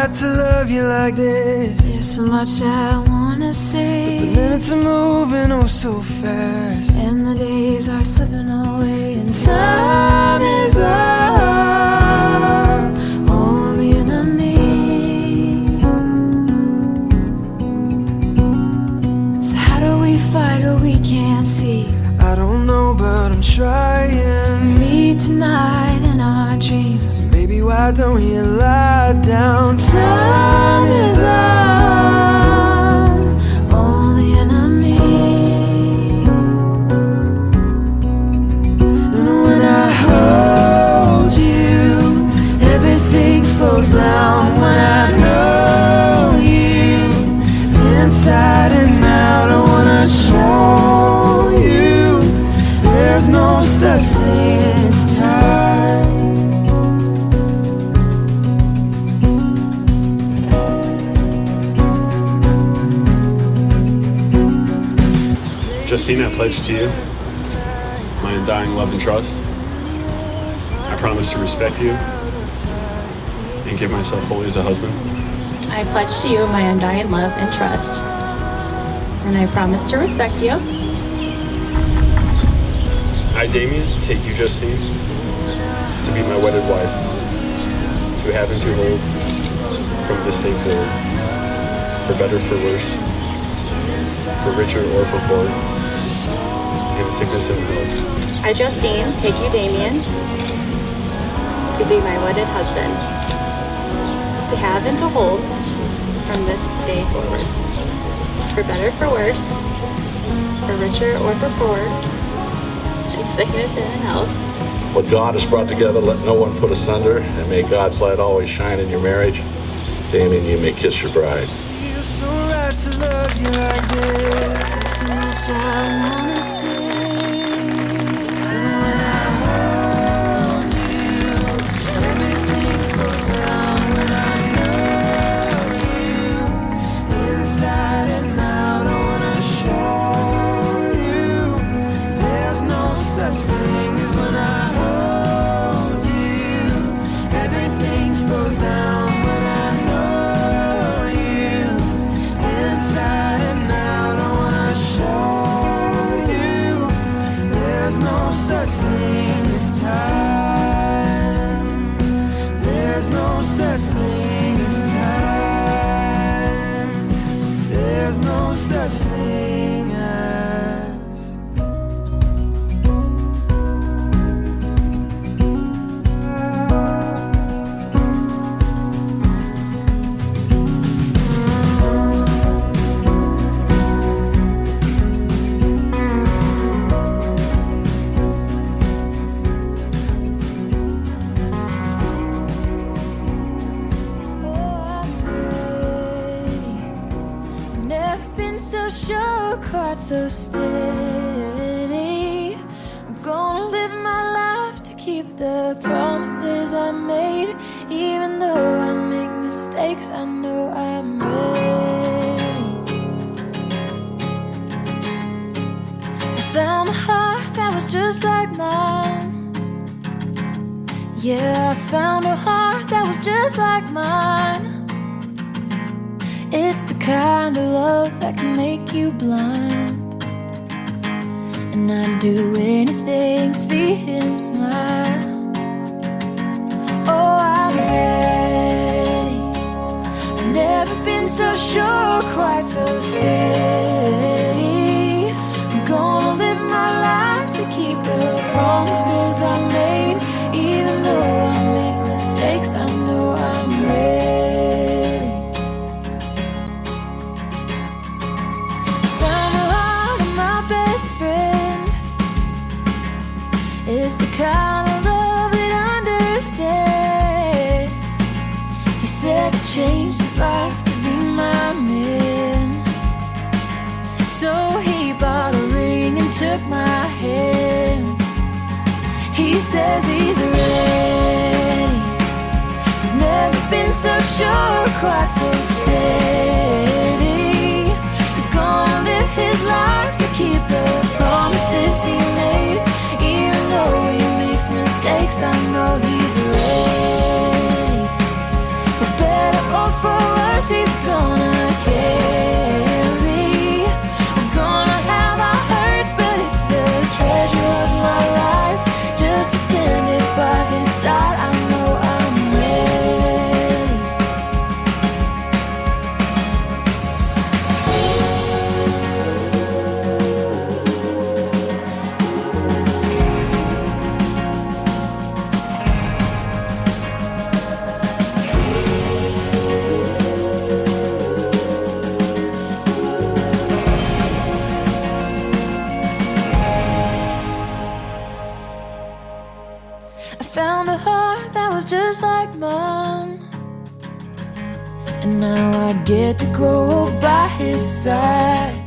right to love you like this. There's so much I wanna say, but the minutes are moving oh so fast, and the days are slipping away, and time is our only enemy. So how do we fight what we can't see? I don't know, but I'm trying. It's me tonight in our dreams. Baby, why don't you lie down? Time is our only enemy. And when I hold you, everything slows down. When I know you inside and out, I wanna show you there's no such thing as time. Justine, I pledge to you my undying love and trust. I promise to respect you and give myself wholly as a husband. I pledge to you my undying love and trust, and I promise to respect you. I, Damian, take you, Justine, to be my wedded wife, to have and to hold from this day forward, for better, for worse, for richer or for poor, in sickness and health. I, Justine, take you, Damian, to be my wedded husband, to have and to hold from this day forward, for better, for worse, for richer or for poor, in sickness and in health. What God has brought together, let no one put asunder, and may God's light always shine in your marriage. Damian, you may kiss your bride. Feels so right to love you like this. There's so much I wanna say. When I hold you, everything slows down. When I know you inside and out, I wanna show you there's no such thing as when I hold you, everything slows down. When I know you inside and out, I wanna show you there's no such thing as time. There's no such thing as time. There's no such thing as so sure, quite so steady. I'm gonna live my life to keep the promises I made. Even though I make mistakes, I know I'm ready. I found a heart that was just like mine. Yeah, I found a heart that was just like mine. It's the kind of love that can make you blind, and I'd do anything to see him smile. Oh, I'm ready. I've never been so sure, quite so steady. I'm gonna live my life to keep the promises I made. Even though I make mistakes, I know I'm ready. Is the kind of love that understands. He said he changed his life to be my man. So he bought a ring and took my hand. He says he's ready. He's never been so sure, quite so steady. He's gonna live his life to keep the promises he made. Even though he makes mistakes, I know he's ready. For better or for cross he's gonna carry. We're gonna have our hurts, but it's the treasure of my life. Just to spend it by his side, I know I'm ready. I found a heart that was just like mine, and now I get to grow by his side.